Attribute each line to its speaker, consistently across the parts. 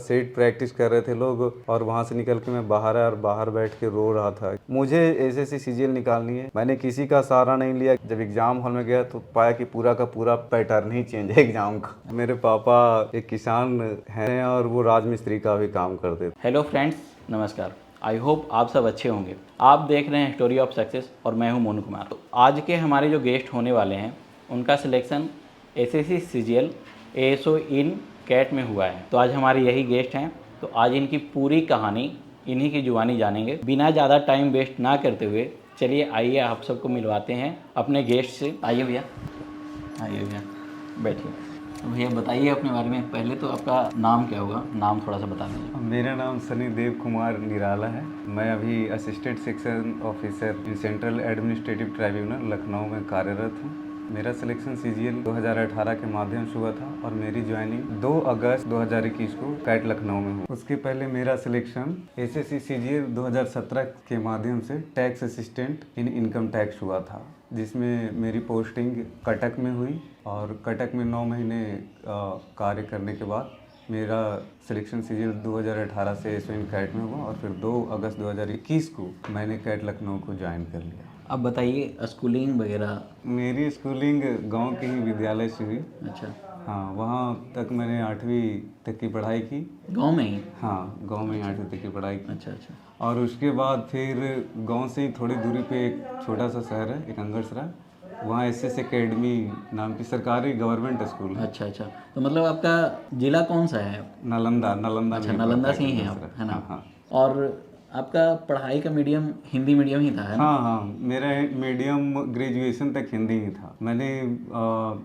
Speaker 1: Set practice कर रहे थे लोग और वहाँ से निकल के मैं बाहर आया और बाहर बैठ के रो रहा था। मुझे एसएससी सीजीएल निकालनी है। मैंने किसी का सहारा नहीं लिया। जब एग्जाम हॉल में गया तो पाया कि पूरा का पूरा पैटर्न ही चेंज है एग्जाम का। मेरे पापा एक किसान हैं और वो राजमिस्त्री का भी काम करते थे।
Speaker 2: हेलो फ्रेंड्स, नमस्कार। आई होप आप सब अच्छे होंगे। आप देख रहे हैं स्टोरी ऑफ सक्सेस और मैं हूं मोनू कुमार। तो आज के हमारे जो गेस्ट होने वाले हैं उनका सिलेक्शन एसएससी सीजीएल एएसओ इन कैट में हुआ है। तो आज हमारे यही गेस्ट हैं। तो आज इनकी पूरी कहानी इन्हीं की जुबानी जानेंगे। बिना ज़्यादा टाइम वेस्ट ना करते हुए चलिए आइए आप सबको मिलवाते हैं अपने गेस्ट से। आइए भैया, आइए भैया, बैठिए। तो भैया बताइए अपने बारे में। पहले तो आपका नाम क्या होगा, नाम थोड़ा सा बता दीजिए।
Speaker 1: मेरा नाम सनी देव कुमार निराला है। मैं अभी assistant section officer in central administrative tribunal Lucknow में कार्यरत हूँ। मेरा सिलेक्शन सीजीएल 2018 के माध्यम से हुआ था और मेरी ज्वाइनिंग 2 अगस्त 2021 को कैट लखनऊ में हुई। उसके पहले मेरा सिलेक्शन एसएससी सीजीएल 2017 के माध्यम से tax assistant in income tax हुआ था, जिसमें मेरी पोस्टिंग कटक में हुई और कटक में 9 महीने कार्य करने के बाद मेरा सिलेक्शन सीजीएल 2018 से एसओ इन कैट में हुआ और फिर 2 अगस्त 2021 को मैंने कैट लखनऊ को ज्वाइन कर लिया।
Speaker 2: अब बताइए स्कूलिंग वगैरह।
Speaker 1: मेरी स्कूलिंग गांव के ही विद्यालय से हुई।
Speaker 2: अच्छा,
Speaker 1: हाँ, वहाँ तक मैंने 8वीं तक की पढ़ाई की।
Speaker 2: गांव में ही?
Speaker 1: हाँ, गांव में ही 8वीं तक की पढ़ाई की।
Speaker 2: अच्छा अच्छा।
Speaker 1: और उसके बाद फिर गांव से ही थोड़ी दूरी पे एक छोटा सा शहर है, एक अंगरसरा, वहाँ एसएस एकेडमी नाम की सरकारी गवर्नमेंट स्कूल है।
Speaker 2: अच्छा अच्छा। तो मतलब आपका जिला कौन सा है?
Speaker 1: नालंदा।
Speaker 2: अच्छा, नालंदा से ही हैं आप, है ना?
Speaker 1: हाँ हाँ।
Speaker 2: और आपका पढ़ाई का मीडियम हिंदी मीडियम ही था, है ना?
Speaker 1: हाँ हाँ, मेरा मीडियम ग्रेजुएशन तक हिंदी ही था। मैंने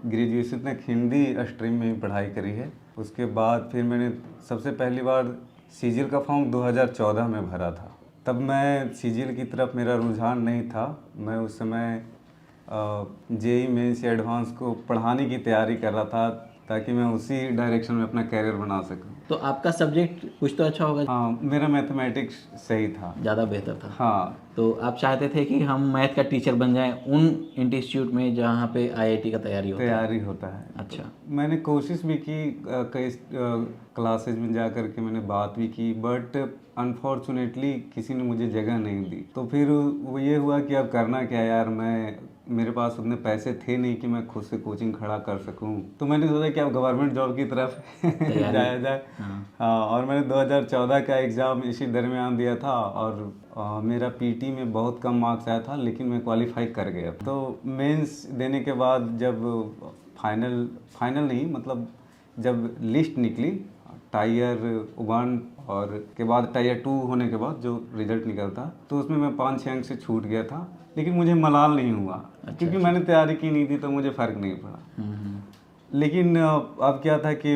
Speaker 1: ग्रेजुएशन तक हिंदी स्ट्रीम में ही पढ़ाई करी है। उसके बाद फिर मैंने सबसे पहली बार सीजीएल का फॉर्म 2014 में भरा था। तब मैं सीजीएल की तरफ मेरा रुझान नहीं था। मैं उस समय जेई मेंस या एडवांस को पढ़ाने की तैयारी कर रहा था ताकि मैं उसी डायरेक्शन में अपना कैरियर बना सकूं।
Speaker 2: तो आपका सब्जेक्ट कुछ तो अच्छा होगा?
Speaker 1: हाँ, मेरा मैथमेटिक्स सही था,
Speaker 2: ज़्यादा बेहतर था।
Speaker 1: हाँ।
Speaker 2: तो आप चाहते थे कि हम मैथ का टीचर बन जाएं उन इंस्टीट्यूट में जहाँ पे आईआईटी का तैयारी
Speaker 1: होता है।
Speaker 2: अच्छा।
Speaker 1: मैंने कोशिश भी की, कई क्लासेज में जा कर के मैंने बात भी की, बट अनफॉर्चुनेटली किसी ने मुझे जगह नहीं दी। तो फिर वो ये हुआ कि अब करना क्या यार, मेरे पास उतने पैसे थे नहीं कि मैं खुद से कोचिंग खड़ा कर सकूं। तो मैंने सोचा कि अब गवर्नमेंट जॉब की तरफ जाया जाए। हाँ, और मैंने 2014 का एग्ज़ाम इसी दरमियान दिया था और मेरा पीटी में बहुत कम मार्क्स आया था, लेकिन मैं क्वालिफाई कर गया। तो मेंस देने के बाद जब फाइनल नहीं, मतलब जब लिस्ट निकली टायर 1 और के बाद टायर 2 होने के बाद जो रिजल्ट निकलता, तो उसमें मैं 5-6 अंक से छूट गया था। लेकिन मुझे मलाल नहीं हुआ, क्योंकि मैंने तैयारी की नहीं थी, तो मुझे फ़र्क नहीं पड़ा। लेकिन अब क्या था कि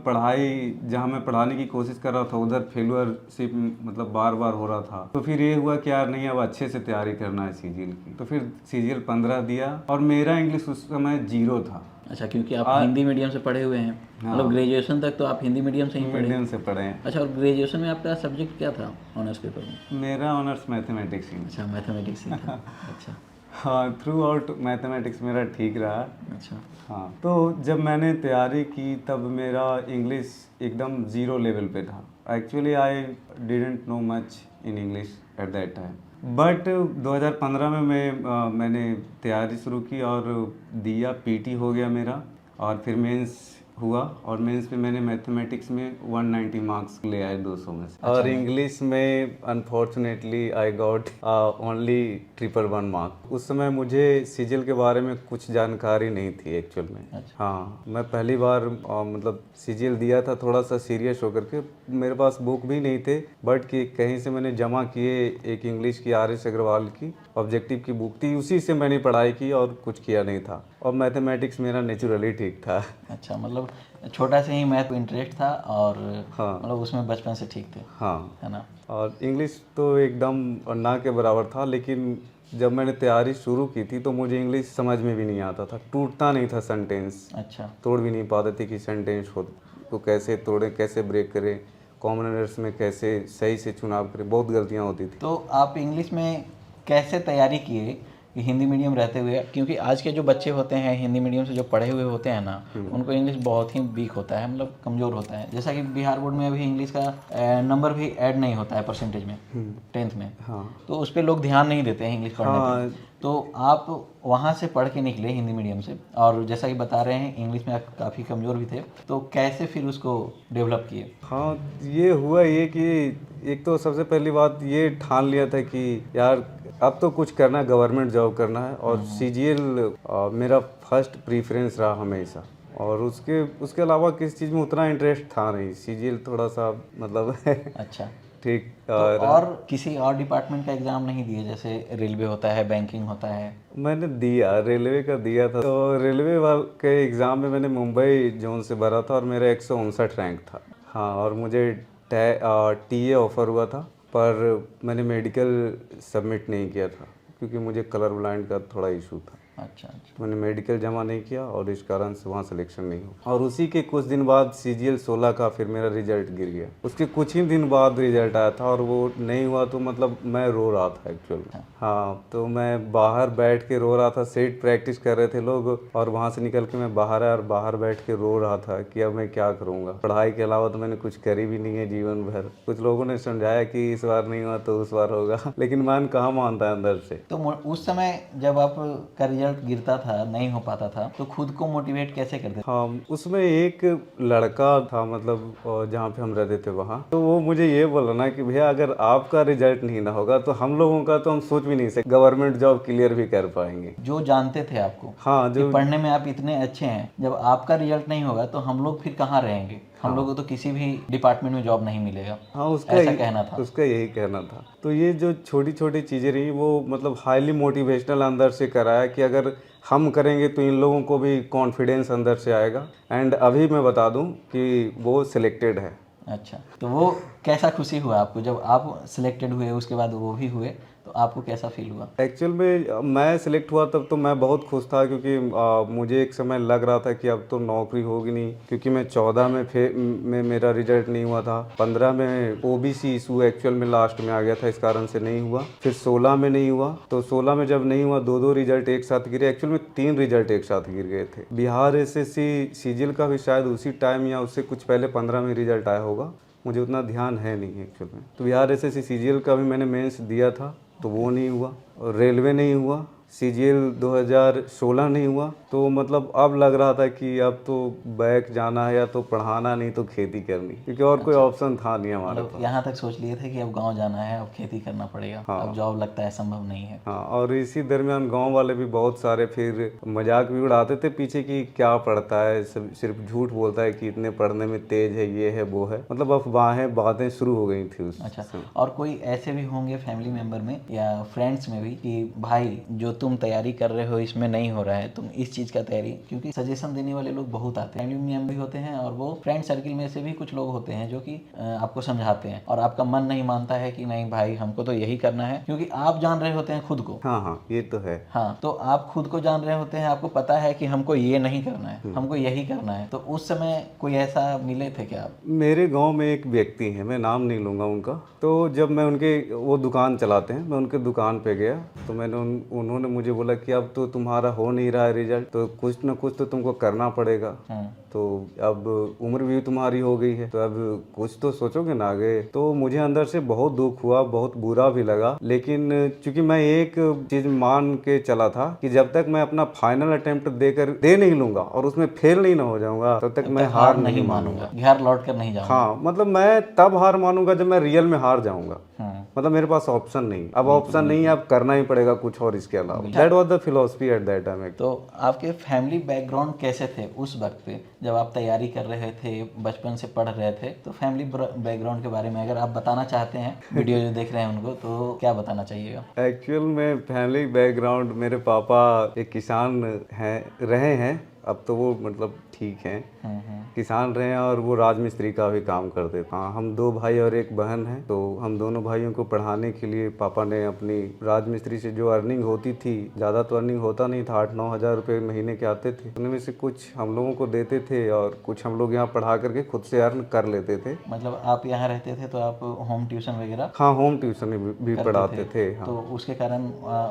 Speaker 1: पढ़ाई जहाँ मैं पढ़ाने की कोशिश कर रहा था उधर फेलुअरशिप मतलब बार बार हो रहा था। तो फिर ये हुआ कि यार नहीं, अब अच्छे से तैयारी करना है सीजीएल की। तो फिर सीजीएल 15 दिया और मेरा इंग्लिश उस समय 0 था।
Speaker 2: अच्छा, क्योंकि आप हिंदी मीडियम से पढ़े हुए हैं।
Speaker 1: हाँ,
Speaker 2: मतलब ग्रेजुएशन तक तो आप हिंदी मीडियम से ही पढ़े?
Speaker 1: मीडियम से पढ़े हैं।
Speaker 2: अच्छा, और ग्रेजुएशन में आपका सब्जेक्ट क्या था ऑनर्स पेपर में?
Speaker 1: मेरा ऑनर्स मैथमेटिक्स ही।
Speaker 2: अच्छा, मैथमेटिक्स ही था। अच्छा
Speaker 1: हाँ, थ्रू आउट मैथमेटिक्स मेरा ठीक रहा।
Speaker 2: अच्छा।
Speaker 1: हाँ, तो जब मैंने तैयारी की तब मेरा इंग्लिश एकदम 0 लेवल पे था। Actually I didn't know much in English at that time, but 2015 में मैंने तैयारी शुरू की और दिया, पीटी हो गया मेरा, और फिर मेंस हुआ और मेंस में मैंने मैथमेटिक्स में 190 मार्क्स ले आए 200 में से।
Speaker 2: अच्छा,
Speaker 1: और इंग्लिश में unfortunately I got only 111 marks. उस समय मुझे सीजीएल के बारे में कुछ जानकारी नहीं थी एक्चुअल में।
Speaker 2: अच्छा।
Speaker 1: हाँ, मैं पहली बार मतलब सीजीएल दिया था थोड़ा सा सीरियस होकर के। मेरे पास बुक भी नहीं थे, बट कि कहीं से मैंने जमा किए, एक इंग्लिश की आर.एस. अग्रवाल की ऑब्जेक्टिव की बुक थी, उसी से मैंने पढ़ाई की और कुछ किया नहीं था। और मैथमेटिक्स मेरा नेचुरली ठीक था।
Speaker 2: अच्छा, मतलब छोटा से ही मैथ को इंटरेस्ट था और
Speaker 1: हाँ,
Speaker 2: मतलब उसमें बचपन से ठीक थे,
Speaker 1: हाँ,
Speaker 2: है ना?
Speaker 1: और इंग्लिश तो एकदम ना के बराबर था। लेकिन जब मैंने तैयारी शुरू की थी तो मुझे इंग्लिश समझ में भी नहीं आता था, टूटता नहीं था सेंटेंस।
Speaker 2: अच्छा।
Speaker 1: तोड़ भी नहीं पाते थे कि सेंटेंस हो तो कैसे तोड़ें, कैसे ब्रेक करें, कॉमन एरर्स में कैसे सही से चुनाव करें, बहुत गलतियाँ होती थी।
Speaker 2: तो आप इंग्लिश में कैसे तैयारी किए कि हिंदी मीडियम रहते हुए, क्योंकि आज के जो बच्चे होते हैं हिंदी मीडियम से जो पढ़े हुए होते हैं ना, उनको इंग्लिश बहुत ही वीक होता है, मतलब कमज़ोर होता है। जैसा कि बिहार बोर्ड में अभी इंग्लिश का नंबर भी ऐड नहीं होता है परसेंटेज में 10th में, तो उस पर लोग ध्यान नहीं देते हैं इंग्लिश पढ़ने पर। तो आप वहाँ से पढ़ के निकले हिंदी मीडियम से, और जैसा कि बता रहे हैं इंग्लिश में आप काफ़ी कमज़ोर भी थे, तो कैसे फिर उसको डेवलप किए?
Speaker 1: हाँ, ये हुआ ये कि एक तो सबसे पहली बात ये ठान लिया था कि यार अब तो कुछ करना, गवर्नमेंट जॉब करना है, और सीजीएल मेरा फर्स्ट प्रीफरेंस रहा हमेशा, और उसके अलावा किसी चीज़ में उतना इंटरेस्ट था नहीं। सीजीएल थोड़ा सा मतलब
Speaker 2: अच्छा,
Speaker 1: ठीक।
Speaker 2: तो और किसी और डिपार्टमेंट का एग्ज़ाम नहीं दिए, जैसे रेलवे होता है, बैंकिंग होता है?
Speaker 1: मैंने दिया, रेलवे का दिया था, तो रेलवे वाले के एग्ज़ाम में मैंने मुंबई जोन से भरा था और मेरा 159 रैंक था। हाँ, और मुझे टीए ऑफ़र हुआ था, पर मैंने मेडिकल सबमिट नहीं किया था क्योंकि मुझे कलर ब्लाइंड का थोड़ा इशू था।
Speaker 2: अच्छा अच्छा,
Speaker 1: मैंने मेडिकल जमा नहीं किया और इस कारण से वहाँ सिलेक्शन नहीं हुआ। और उसी के कुछ दिन बाद सीजीएल 16 का फिर मेरा रिजल्ट गिर गया। उसके कुछ ही दिन बाद रिजल्ट आया था और वो नहीं हुआ, तो मतलब मैं रो रहा था एक्चुअल में। हाँ, तो मैं बाहर बैठ के रो रहा था। सेट प्रैक्टिस कर रहे थे लोग और वहाँ से निकल के मैं बाहर आया और बाहर बैठ के रो रहा था कि अब मैं क्या करूँगा। पढ़ाई के अलावा तो मैंने कुछ करी भी नहीं है जीवन भर। कुछ लोगों ने समझाया कि इस बार नहीं हुआ तो उस बार होगा, लेकिन मन कहाँ मानता है अंदर से।
Speaker 2: तो उस समय जब आप का रिजल्ट गिरता था, नहीं हो पाता था, तो खुद को मोटिवेट कैसे करते थे?
Speaker 1: हाँ, उसमें एक लड़का था, मतलब जहाँ पे हम रहते थे वहाँ, तो वो मुझे ये बोला ना कि भैया अगर आपका रिजल्ट नहीं ना होगा तो हम लोगों का तो हम सोच भी नहीं सकते गवर्नमेंट जॉब क्लियर भी कर पाएंगे।
Speaker 2: जो जानते थे आपको,
Speaker 1: हाँ,
Speaker 2: कि
Speaker 1: जो
Speaker 2: पढ़ने में आप इतने अच्छे हैं, जब आपका रिजल्ट नहीं होगा तो हम लोग फिर कहाँ रहेंगे? हम लोगों को तो किसी भी डिपार्टमेंट में जॉब नहीं मिलेगा।
Speaker 1: हाँ, उसका
Speaker 2: ऐसा कहना था।
Speaker 1: उसका यही कहना था। तो ये जो छोटी छोटी चीज़ें रही वो मतलब हाईली मोटिवेशनल अंदर से कराया कि अगर हम करेंगे तो इन लोगों को भी कॉन्फिडेंस अंदर से आएगा। एंड अभी मैं बता दूं कि वो सिलेक्टेड है।
Speaker 2: अच्छा, तो वो कैसा खुशी हुआ आपको जब आप सिलेक्टेड हुए, उसके बाद वो भी हुए, तो आपको कैसा फील हुआ?
Speaker 1: एक्चुअल में मैं सिलेक्ट हुआ तब तो मैं बहुत खुश था क्योंकि मुझे एक समय लग रहा था कि अब तो नौकरी होगी नहीं, क्योंकि मैं 14 में मेरा रिजल्ट नहीं हुआ था, 15 में ओबीसी इशू एक्चुअल में लास्ट में आ गया था, इस कारण से नहीं हुआ, फिर 16 में नहीं हुआ। तो 16 में जब नहीं हुआ, दो रिजल्ट एक साथ गिरे। एक्चुअल में 3 रिजल्ट एक साथ गिर गए थे। बिहार एसएससी सीजीएल का भी शायद उसी टाइम या उससे कुछ पहले 15 में रिजल्ट आया होगा, मुझे उतना ध्यान है नहीं एक्चुअल में। तो बिहार एसएससी सीजीएल का भी मैंने मेंस दिया था, तो वो नहीं हुआ, और रेलवे नहीं हुआ, सीजीएल 2016 नहीं हुआ। तो मतलब अब लग रहा था कि अब तो बैक जाना है, या तो पढ़ाना नहीं तो खेती करनी, क्योंकि और कोई ऑप्शन था नहीं हमारे पास।
Speaker 2: यहाँ तक सोच लिए थे कि अब गांव जाना है, अब खेती करना पड़ेगा।
Speaker 1: हाँ।
Speaker 2: अब जॉब लगता है संभव नहीं है।
Speaker 1: हाँ, और इसी दरमियान गांव वाले भी बहुत सारे फिर मजाक भी उड़ाते थे पीछे कि क्या पढ़ता है, सिर्फ झूठ बोलता है कि इतने पढ़ने में तेज है, ये है वो है, मतलब अफवाहें बातें शुरू हो गई थी उस
Speaker 2: अच्छा, और कोई ऐसे भी होंगे फैमिली मेंबर में या फ्रेंड्स में भी कि भाई जो तुम तैयारी कर रहे हो इसमें नहीं हो रहा है, तुम इस चीज़ का तैयारी, क्योंकि सजेशन देने वाले लोग बहुत आते हैं, फैमिली मेंबर भी होते हैं और वो फ्रेंड सर्किल में से भी कुछ लोग होते हैं जो कि आपको समझाते हैं और आपका मन नहीं मानता है कि नहीं भाई हमको तो यही करना है, क्योंकि आप जान रहे होते हैं खुद को।
Speaker 1: हाँ हाँ, ये तो है।
Speaker 2: हाँ, तो आप खुद को जान रहे होते हैं, आपको पता है कि हमको ये नहीं करना है, हमको यही करना है। तो उस समय कोई ऐसा मिले थे क्या आप?
Speaker 1: मेरे गांव में एक व्यक्ति हैं, मैं नाम नहीं लूँगा उनका, तो जब मैं उनके, वो दुकान चलाते हैं, मैं उनके दुकान पे गया तो मैंने उन्होंने मुझे बोला कि अब तो तुम्हारा हो नहीं रहा है रिजल्ट, तो कुछ ना कुछ तो तुमको करना पड़ेगा। तो अब उम्र भी तुम्हारी हो गई है, तो अब कुछ तो सोचोगे ना आगे। तो मुझे अंदर से बहुत दुख हुआ, बहुत बुरा भी लगा, लेकिन चूंकि मैं एक चीज मान के चला था कि जब तक मैं अपना फाइनल अटेम्प्ट दे नहीं लूंगा और उसमें फेल नहीं ना हो जाऊंगा, तब तक मैं हार नहीं मानूंगा,
Speaker 2: घर लौट कर नहीं जाऊंगा।
Speaker 1: हाँ, मतलब मैं तब हार मानूंगा जब मैं रियल में हार जाऊंगा। मतलब मेरे पास ऑप्शन नहीं, अब ऑप्शन नहीं है, अब करना ही पड़ेगा कुछ और इसके अलावा। That was the philosophy at that time.
Speaker 2: तो आपके फैमिली बैकग्राउंड कैसे थे उस वक्त पे जब आप तैयारी कर रहे थे, बचपन से पढ़ रहे थे? तो फैमिली बैकग्राउंड के बारे में अगर आप बताना चाहते हैं वीडियो जो देख रहे हैं उनको, तो क्या बताना चाहिएगा?
Speaker 1: एक्चुअल में फैमिली बैकग्राउंड, मेरे पापा एक किसान रहे हैं अब तो वो मतलब ठीक हैं, किसान रहे हैं और वो राजमिस्त्री का भी काम करते थे। हाँ, हम 2 भाई और 1 बहन हैं, तो हम दोनों भाइयों को पढ़ाने के लिए पापा ने अपनी राजमिस्त्री से जो अर्निंग होती थी, ज़्यादा तो अर्निंग होता नहीं था, 8-9 हज़ार रुपये महीने के आते थे, उनमें से कुछ हम लोगों को देते थे और कुछ हम लोग यहाँ पढ़ा करके खुद से अर्न कर लेते थे।
Speaker 2: मतलब आप यहाँ रहते थे तो आप होम ट्यूशन वगैरह
Speaker 1: हाँ, होम ट्यूशन भी पढ़ाते थे। हाँ,
Speaker 2: तो उसके कारण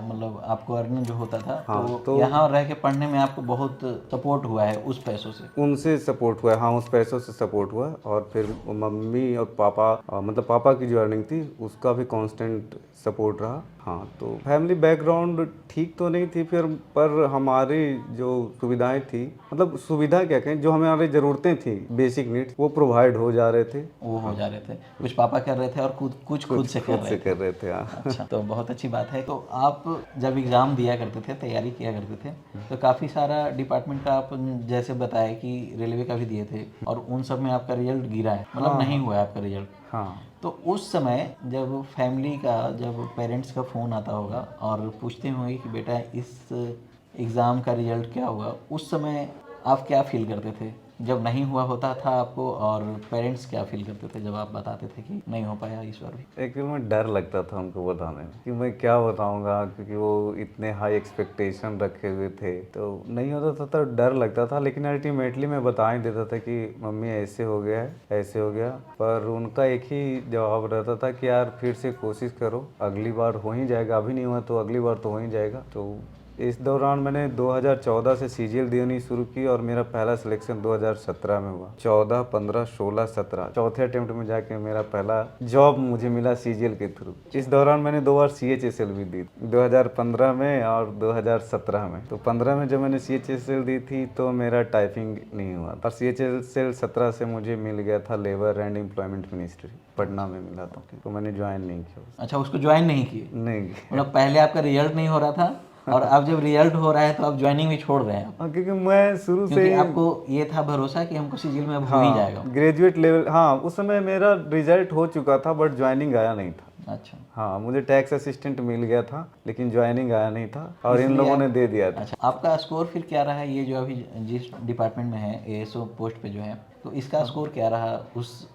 Speaker 2: मतलब आपको अर्निंग जो होता था,
Speaker 1: हाँ,
Speaker 2: तो यहाँ रह के पढ़ने में आपको बहुत सपोर्ट हुआ है उस पैसों से?
Speaker 1: उनसे सपोर्ट हुआ है, हाँ, उस पैसों से सपोर्ट हुआ। और फिर मम्मी और पापा मतलब पापा की जो अर्निंग थी उसका भी कांस्टेंट सपोर्ट रहा। हाँ, तो फैमिली बैकग्राउंड ठीक तो नहीं थी फिर, पर हमारी जो सुविधाएं थी, मतलब सुविधा क्या कहें, जो हमारी ज़रूरतें थी बेसिक नीड्स, वो प्रोवाइड हो जा रहे थे।
Speaker 2: वो हो जा रहे थे, कुछ पापा कर रहे थे और कुछ खुद से कर रहे
Speaker 1: थे। हाँ।
Speaker 2: अच्छा, तो बहुत अच्छी बात है। तो आप जब एग्ज़ाम दिया करते थे, तैयारी किया करते थे, तो काफ़ी सारा डिपार्टमेंट का आप जैसे बताया कि रेलवे का भी दिए थे और उन सब में आपका रिजल्ट गिरा है, मतलब नहीं हुआ है आपका रिजल्ट।
Speaker 1: हाँ,
Speaker 2: तो उस समय जब फैमिली का, जब पेरेंट्स का फ़ोन आता होगा और पूछते होंगे कि बेटा इस एग्ज़ाम का रिजल्ट क्या हुआ, उस समय आप क्या फील करते थे जब नहीं हुआ होता था आपको, और पेरेंट्स क्या फील करते थे जब आप बताते थे कि नहीं हो पाया इस बार भी?
Speaker 1: एक में डर लगता था उनको बताने में कि मैं क्या बताऊंगा, क्योंकि वो इतने हाई एक्सपेक्टेशन रखे हुए थे, तो नहीं होता था तो डर लगता था। लेकिन अल्टीमेटली मैं बता ही देता था कि मम्मी ऐसे हो गया है, ऐसे हो गया। पर उनका एक ही जवाब रहता था कि यार फिर से कोशिश करो, अगली बार हो ही जाएगा, अभी नहीं हुआ तो अगली बार तो हो ही जाएगा। तो इस दौरान मैंने 2014 से सीजीएल देनी शुरू की और मेरा पहला सिलेक्शन 2017 में हुआ। 14, 15, 16, 17 चौथे अटेम्प्ट में जाके मेरा पहला जॉब मुझे मिला सीजीएल के थ्रू। इस दौरान मैंने 2 बार सीएचएसएल भी दी, 2015 में और 2017 में। तो 15 में जब मैंने सीएचएसएल दी थी तो मेरा टाइपिंग नहीं हुआ, और सीएचएसएल 17 से मुझे मिल गया था labour and employment ministry, Patna में मिला था, तो मैंने ज्वाइन नहीं किया।
Speaker 2: अच्छा, उसको ज्वाइन नहीं किए?
Speaker 1: नहीं किया।
Speaker 2: मतलब पहले आपका रिजल्ट नहीं हो रहा था और अब जब रिजल्ट हो रहा है तो आप ज्वाइनिंग भी छोड़ रहे हैं आप?
Speaker 1: हाँ, क्योंकि मैं शुरू से
Speaker 2: क्योंकि आपको ये था भरोसा कि हमको सीजीएल में अब हो ही जाएगा।
Speaker 1: ग्रेजुएट लेवल, हाँ, उस समय मेरा रिजल्ट हो चुका था बट ज्वाइनिंग आया नहीं था।
Speaker 2: अच्छा,
Speaker 1: हाँ, मुझे टैक्स असिस्टेंट मिल गया था लेकिन ज्वाइनिंग आया नहीं था और इन लोगों ने दे दिया था।
Speaker 2: अच्छा, आपका स्कोर फिर क्या रहा, ये जो अभी जिस डिपार्टमेंट में है एएसओ पोस्ट पे जो है, तो इसका स्कोर क्या रहा?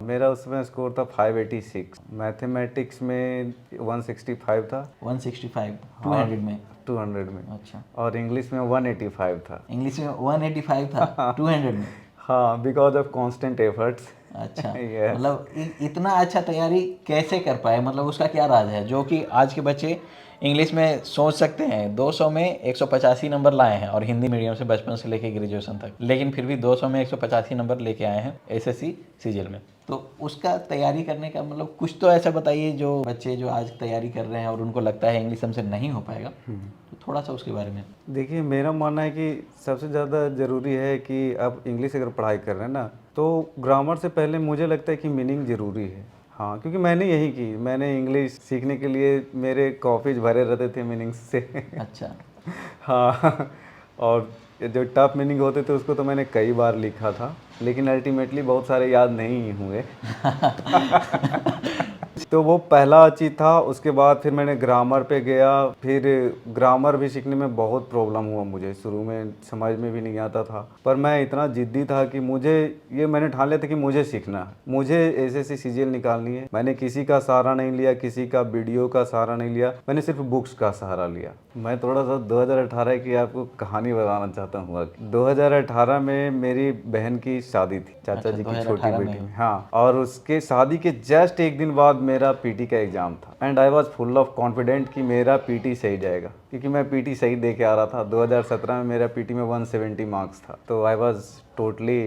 Speaker 1: मेरा उसमें स्कोर था 586, मैथमेटिक्स में 165 था।
Speaker 2: 165 200 में?
Speaker 1: 200 में।
Speaker 2: अच्छा,
Speaker 1: और इंग्लिश में 185 था।
Speaker 2: इंग्लिश में 185 था 200 में?
Speaker 1: हाँ, बिकॉज ऑफ कॉन्स्टेंट एफर्ट्स।
Speaker 2: अच्छा,
Speaker 1: Yes.
Speaker 2: मतलब इतना अच्छा तैयारी कैसे कर पाए, मतलब उसका क्या राज है जो कि आज के बच्चे इंग्लिश में सोच सकते हैं 200 में 185 नंबर लाए हैं और हिंदी मीडियम से बचपन से लेके ग्रेजुएशन तक, लेकिन फिर भी 200 में 185 नंबर लेके आए हैं एसएससी सीजीएल में। तो उसका तैयारी करने का मतलब कुछ तो ऐसा बताइए जो बच्चे जो आज तैयारी कर रहे हैं और उनको लगता है इंग्लिश हमसे नहीं हो पाएगा, तो थोड़ा सा उसके बारे में।
Speaker 1: देखिए, मेरा मानना है कि सबसे ज़्यादा ज़रूरी है कि आप इंग्लिश अगर पढ़ाई कर रहे हैं ना, तो ग्रामर से पहले मुझे लगता है कि मीनिंग ज़रूरी है। हाँ, क्योंकि मैंने यही की, मैंने इंग्लिश सीखने के लिए मेरे कॉपीज भरे रहते थे मीनिंग्स से।
Speaker 2: अच्छा।
Speaker 1: हाँ, और जो टफ मीनिंग होते थे उसको तो मैंने कई बार लिखा था, लेकिन अल्टीमेटली बहुत सारे याद नहीं हुए। तो वो पहला चीज़ था। उसके बाद फिर मैंने ग्रामर पे गया, फिर ग्रामर भी सीखने में बहुत प्रॉब्लम हुआ मुझे, शुरू में समझ में भी नहीं आता था, पर मैं इतना जिद्दी था कि मैंने ठान लिया था कि मुझे सीखना है, मुझे एसएससी सीजीएल निकालनी है। मैंने किसी का सहारा नहीं लिया, किसी का वीडियो का सहारा नहीं लिया, मैंने सिर्फ बुक्स का सहारा लिया। मैं थोड़ा सा 2018 की आपको कहानी बताना चाहता हूँ। 2018 में मेरी बहन की शादी थी, चाचा जी की छोटी बेटी में। हाँ, और उसके शादी के जस्ट एक दिन बाद मेरा पीटी का एग्जाम था and I was full of confident कि मेरा पीटी सही जाएगा, क्योंकि मैं पीटी सही दे के आ रहा था। 2017 में मेरा पीटी में 170 मार्क्स था, तो I was totally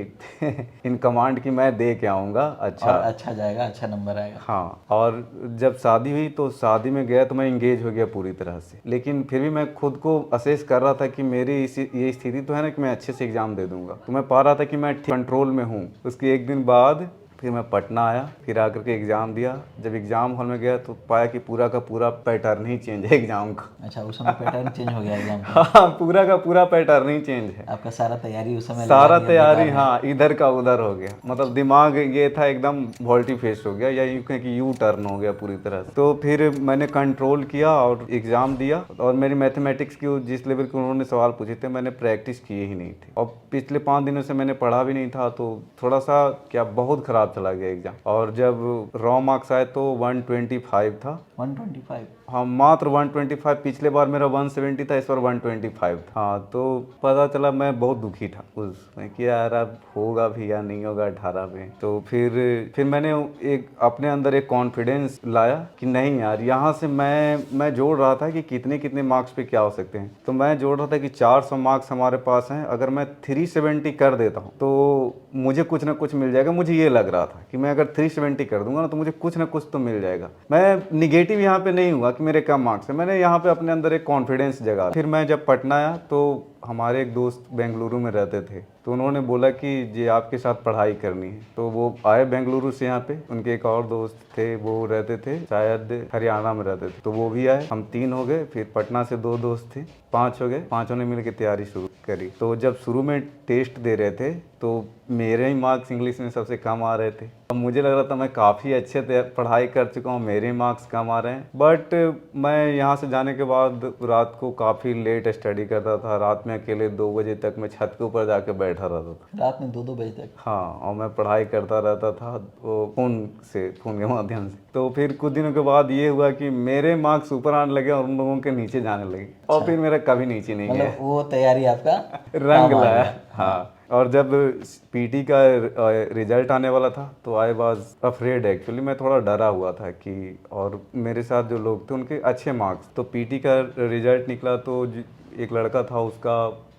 Speaker 1: in command कि मैं दे के आऊँगा
Speaker 2: अच्छा जाएगा, अच्छा नंबर आएगा।
Speaker 1: हाँ, और जब शादी हुई तो शादी में गया तो मैं इंगेज हो गया पूरी तरह से, लेकिन फिर भी मैं खुद को असेस कर रहा था कि मेरी ये स्थिति तो है ना कि मैं अच्छे से एग्जाम दे दूंगा, तो मैं पा रहा था कि मैं कंट्रोल में हूँ। उसके एक दिन बाद फिर मैं पटना आया, फिर आकर के एग्ज़ाम दिया। जब एग्ज़ाम हॉल में गया तो पाया कि पूरा का पूरा पैटर्न ही चेंज है एग्ज़ाम का।
Speaker 3: अच्छा, उस समय पैटर्न चेंज हो गया एग्जाम का।
Speaker 1: हाँ, पूरा का पूरा पैटर्न ही चेंज है।
Speaker 3: आपका सारा तैयारी उस समय
Speaker 1: सारा
Speaker 3: लगा दिया
Speaker 1: तैयारी,
Speaker 3: बेकार में।
Speaker 1: हाँ, इधर का उधर हो गया। मतलब दिमाग ये था एकदम वोल्टी फेस हो गया, या यूँ कहें कि यू टर्न हो गया पूरी तरह से। तो फिर मैंने कंट्रोल किया और एग्ज़ाम दिया। और मेरी मैथमेटिक्स की जिस लेवल के उन्होंने सवाल पूछे थे मैंने प्रैक्टिस किए ही नहीं थे, और पिछले 5 दिनों से मैंने पढ़ा भी नहीं था, तो थोड़ा सा क्या बहुत ख़राब चला गया एग्ज़ाम। और जब रॉ मार्क्स आए तो 125 था।
Speaker 3: 125?
Speaker 1: हाँ, मात्र 125। पिछले बार मेरा 170 था, इस बार 125 था। हाँ, तो पता चला मैं बहुत दुखी था उसमें कि यार अब होगा भी या नहीं होगा 18 में। तो फिर मैंने अपने अंदर एक कॉन्फिडेंस लाया कि नहीं यार, यहाँ से मैं जोड़ रहा था कि कितने कितने मार्क्स पे क्या हो सकते हैं। तो मैं जोड़ रहा था कि 400 मार्क्स हमारे पास हैं, अगर मैं 370 कर देता हूँ तो मुझे कुछ ना कुछ मिल जाएगा। मुझे ये लग रहा था कि मैं अगर 370 कर दूंगा ना तो मुझे कुछ ना कुछ तो मिल जाएगा। मैं निगेटिव यहाँ पे नहीं हुआ कि मेरे कम मार्क्स है, मैंने यहाँ पे अपने अंदर एक कॉन्फिडेंस जगा। फिर मैं जब पटना आया तो हमारे एक दोस्त बेंगलुरु में रहते थे, तो उन्होंने बोला कि ये आपके साथ पढ़ाई करनी है। तो वो आए बेंगलुरु से यहाँ पे। उनके एक और दोस्त थे, वो रहते थे शायद हरियाणा में रहते थे, तो वो भी आए। हम 3 हो गए। फिर पटना से 2 दोस्त थे, 5 हो गए। पाँचों ने मिलकर तैयारी शुरू करी। तो जब शुरू में टेस्ट दे रहे थे तो मेरे ही मार्क्स इंग्लिश में सबसे कम आ रहे थे। अब मुझे लग रहा था मैं काफ़ी अच्छे पढ़ाई कर चुका हूँ, मेरे मार्क्स कम आ रहे हैं। बट मैं यहाँ से जाने के बाद रात को काफ़ी लेट स्टडी करता था। रात में अकेले 2 बजे तक मैं छत के ऊपर जाके बैठा रहता था।
Speaker 3: रात में 2-2 बजे तक?
Speaker 1: हाँ, और मैं पढ़ाई करता रहता था वो फ़ोन के माध्यम से। तो फिर कुछ दिनों के बाद ये हुआ कि मेरे मार्क्स ऊपर आने लगे और उन लोगों के नीचे जाने लगे। और फिर मेरा कभी नीचे नहीं गया।
Speaker 3: मतलब वो तैयारी आपका
Speaker 1: रंग
Speaker 3: काम आ
Speaker 1: लाया।
Speaker 3: गया।
Speaker 1: हाँ, और जब पीटी का रिजल्ट आने वाला था तो आई वाज अफ्रेड। एक्चुअली मैं थोड़ा डरा हुआ था कि, और मेरे साथ जो लोग थे उनके अच्छे मार्क्स। तो पीटी का रिजल्ट निकला तो एक लड़का था, उसका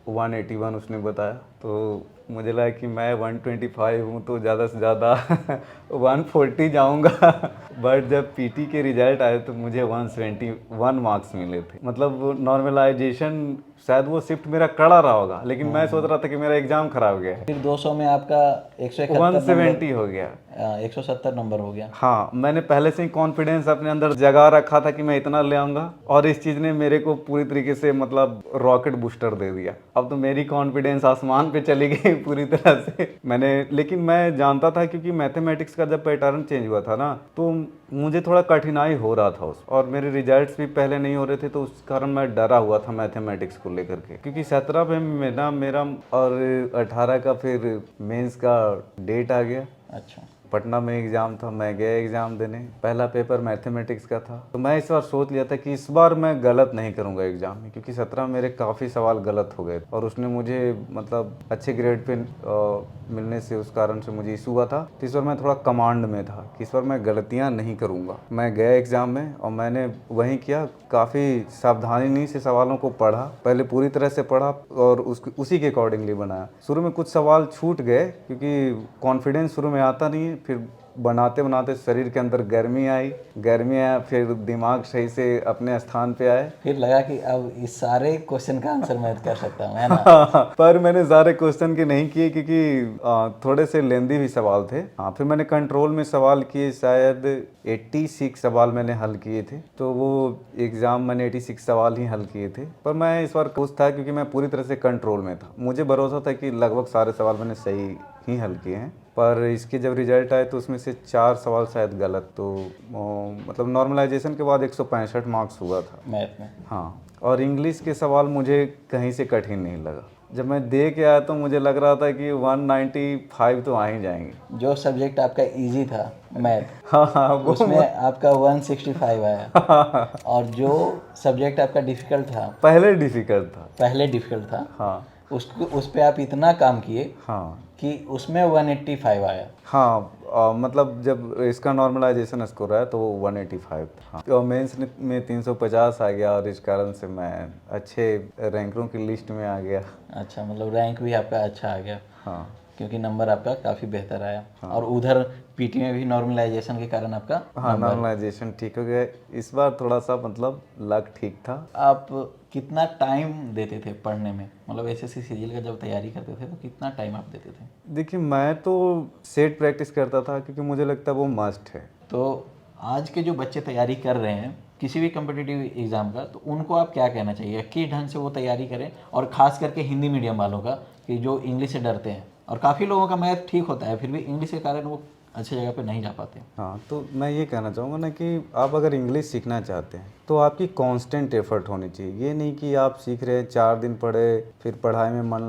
Speaker 1: 181 उसने बताया। तो मुझे लगा कि मैं 125 हूँ तो ज़्यादा से ज़्यादा 140 जाऊँगा। बट जब पीटी के रिजल्ट आए तो मुझे 171 मार्क्स मिले थे। मतलब नॉर्मलाइजेशन शायद वो शिफ्ट मेरा कड़ा रहा होगा, लेकिन मैं सोच रहा था कि मेरा एग्ज़ाम खराब गया है।
Speaker 3: फिर 200 में आपका
Speaker 1: 170 हो गया।
Speaker 3: 170 नंबर हो गया।
Speaker 1: हाँ, मैंने पहले से ही कॉन्फिडेंस अपने अंदर जगा रखा था कि मैं इतना ले आऊँगा, और इस चीज़ ने मेरे को पूरी तरीके से मतलब रॉकेट बूस्टर दे दिया। अब तो मेरी कॉन्फिडेंस आसमान पे चली गई पूरी तरह से। लेकिन मैं जानता था, क्योंकि मैथमेटिक्स का जब पैटर्न चेंज हुआ था ना तो मुझे थोड़ा कठिनाई हो रहा था और मेरे रिजल्ट्स भी पहले नहीं हो रहे थे, तो उस कारण मैं डरा हुआ था मैथमेटिक्स को लेकर के। क्योंकि 17 में ना मेरा, और 18 का फिर मेंस का डेट आ गया।
Speaker 3: अच्छा।
Speaker 1: पटना में एग्ज़ाम था, मैं गया एग्ज़ाम देने। पहला पेपर मैथमेटिक्स का था। तो मैं इस बार सोच लिया था कि इस बार मैं गलत नहीं करूँगा एग्ज़ाम में, क्योंकि 17 में मेरे काफ़ी सवाल गलत हो गए और उसने मुझे मतलब अच्छे ग्रेड पे मिलने से उस कारण से मुझे इशू हुआ था। तो इस बार मैं थोड़ा कमांड में था कि इस बार मैं गलतियाँ नहीं करूँगा। मैं गया एग्ज़ाम में और मैंने वही किया, काफ़ी सावधानी से सवालों को पढ़ा, पहले पूरी तरह से पढ़ा और उसी के अकॉर्डिंगली बनाया। शुरू में कुछ सवाल छूट गए क्योंकि कॉन्फिडेंस शुरू में आता नहीं है, फिर बनाते बनाते शरीर के अंदर गर्मी आया, फिर दिमाग सही से अपने स्थान पे आए।
Speaker 3: फिर लगा कि अब इस सारे क्वेश्चन का आंसर मैं कर सकता हूँ, है ना?
Speaker 1: पर मैंने सारे क्वेश्चन के नहीं किए क्योंकि थोड़े से लेंदी भी सवाल थे। हाँ, फिर मैंने कंट्रोल में सवाल किए, शायद 86 सवाल मैंने हल किए थे। तो वो एग्ज़ाम मैंने 86 सवाल ही हल किए थे। पर मैं इस बार खुश था क्योंकि मैं पूरी तरह से कंट्रोल में था। मुझे भरोसा था कि लगभग सारे सवाल मैंने सही ही हल किए हैं। पर इसके जब रिजल्ट आए तो उसमें से 4 सवाल शायद गलत। तो मतलब नॉर्मलाइजेशन के बाद 165 मार्क्स हुआ था
Speaker 3: मैथ में।
Speaker 1: हाँ, और इंग्लिश के सवाल मुझे कहीं से कठिन नहीं लगा। जब मैं दे के आया तो मुझे लग रहा था कि 195 तो आ ही जाएंगे।
Speaker 3: जो सब्जेक्ट आपका इजी था मैथ,
Speaker 1: हाँ,
Speaker 3: उसमें आपका 165 आया। और जो सब्जेक्ट आपका डिफिकल्ट था,
Speaker 1: पहले डिफिकल्ट था।
Speaker 3: हाँ, उस पे आप इतना काम किए
Speaker 1: हाँ
Speaker 3: कि उसमें 185 आया।
Speaker 1: हाँ, मतलब जब इसका नॉर्मलाइजेशन स्कोर आया तो वो 185 था। हाँ, और मेंस में 350 आ गया और इस कारण से मैं अच्छे रैंकरों की लिस्ट में आ गया।
Speaker 3: अच्छा, मतलब रैंक भी आपका अच्छा आ गया।
Speaker 1: हाँ,
Speaker 3: क्योंकि नंबर आपका काफ़ी बेहतर आया। और उधर पीटी में भी नॉर्मलाइजेशन के कारण आपका
Speaker 1: हाँ, नॉर्मलाइजेशन ठीक हो गया। इस बार थोड़ा सा मतलब लक ठीक था।
Speaker 3: आप कितना टाइम देते थे पढ़ने में, मतलब एसएससी सीजीएल का जब तैयारी करते थे तो कितना टाइम आप देते थे?
Speaker 1: देखिए, मैं तो सेट प्रैक्टिस करता था क्योंकि मुझे लगता है वो मस्ट है।
Speaker 3: तो आज के जो बच्चे तैयारी कर रहे हैं किसी भी कम्पिटिटिव एग्ज़ाम का, तो उनको आप क्या कहना चाहिए, किस ढंग से वो तैयारी करें, और ख़ास करके हिंदी मीडियम वालों का, कि जो इंग्लिश से डरते हैं, और काफ़ी लोगों का मैथ ठीक होता है फिर भी इंग्लिश के कारण वो अच्छी जगह पे नहीं जा पाते।
Speaker 1: हाँ, तो मैं ये कहना चाहूँगा ना कि आप अगर इंग्लिश सीखना चाहते हैं तो आपकी कांस्टेंट एफर्ट होनी चाहिए। ये नहीं कि आप सीख रहे हैं, 4 दिन पढ़े, फिर पढ़ाई में मन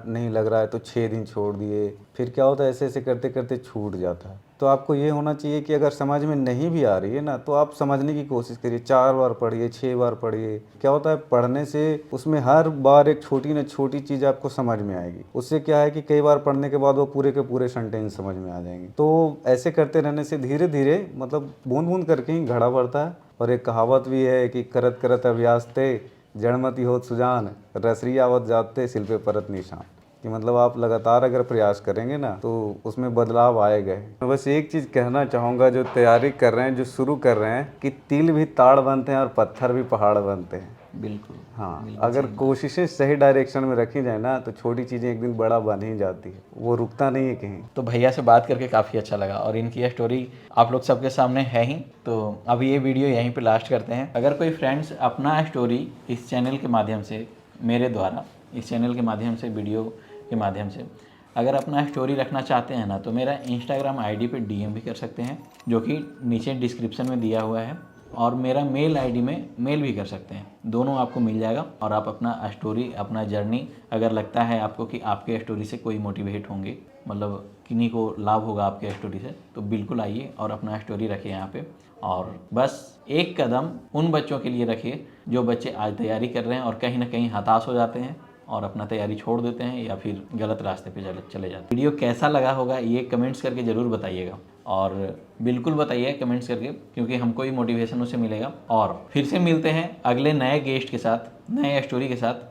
Speaker 1: नहीं लग रहा है तो 6 दिन छोड़ दिए, फिर क्या होता है ऐसे ऐसे करते करते छूट जाता है। तो आपको ये होना चाहिए कि अगर समझ में नहीं भी आ रही है ना तो आप समझने की कोशिश करिए, 4 बार पढ़िए, 6 बार पढ़िए। क्या होता है पढ़ने से उसमें हर बार एक छोटी न छोटी चीज़ आपको समझ में आएगी। उससे क्या है कि कई बार पढ़ने के बाद वो पूरे के पूरे सेंटेंस समझ में आ जाएंगे। तो ऐसे करते रहने से धीरे धीरे मतलब बूंद बूंद करके ही घड़ा बढ़ता है। और एक कहावत भी है कि करत करत अभ्यास ते जड़मति होत सुजान, रसरी आवत जाते सिल पे परत निशान। कि मतलब आप लगातार अगर प्रयास करेंगे ना तो उसमें बदलाव आएगा। मैं बस एक चीज़ कहना चाहूँगा जो तैयारी कर रहे हैं, जो शुरू कर रहे हैं, कि तिल भी ताड़ बनते हैं और पत्थर भी पहाड़ बनते हैं।
Speaker 3: बिल्कुल।
Speaker 1: हाँ, अगर कोशिशें सही डायरेक्शन में रखी जाए ना तो छोटी चीज़ें एक दिन बड़ा बन ही जाती है, वो रुकता नहीं है कहीं।
Speaker 3: तो भैया से बात करके काफ़ी अच्छा लगा, और इनकी यह स्टोरी आप लोग सबके सामने है ही। तो अब ये वीडियो यहीं पे लास्ट करते हैं। अगर कोई फ्रेंड्स अपना स्टोरी इस चैनल के माध्यम से, मेरे द्वारा इस चैनल के माध्यम से, वीडियो के माध्यम से अगर अपना स्टोरी रखना चाहते हैं ना, तो मेरा इंस्टाग्राम आईडी पे डीएम भी कर सकते हैं, जो कि नीचे डिस्क्रिप्शन में दिया हुआ है, और मेरा मेल आईडी में मेल भी कर सकते हैं। दोनों आपको मिल जाएगा, और आप अपना स्टोरी, अपना जर्नी, अगर लगता है आपको कि आपके स्टोरी से कोई मोटिवेट होंगे, मतलब किन्हीं को लाभ होगा आपके स्टोरी से, तो बिल्कुल आइए और अपना स्टोरी रखिए यहाँ पे। और बस एक कदम उन बच्चों के लिए रखिए जो बच्चे आज तैयारी कर रहे हैं और कहीं ना कहीं हताश हो जाते हैं और अपना तैयारी छोड़ देते हैं या फिर गलत रास्ते पे चले जाते हैं। वीडियो कैसा लगा होगा ये कमेंट्स करके ज़रूर बताइएगा, और बिल्कुल बताइए कमेंट्स करके, क्योंकि हमको भी मोटिवेशन उससे मिलेगा। और फिर से मिलते हैं अगले नए गेस्ट के साथ, नए स्टोरी के साथ।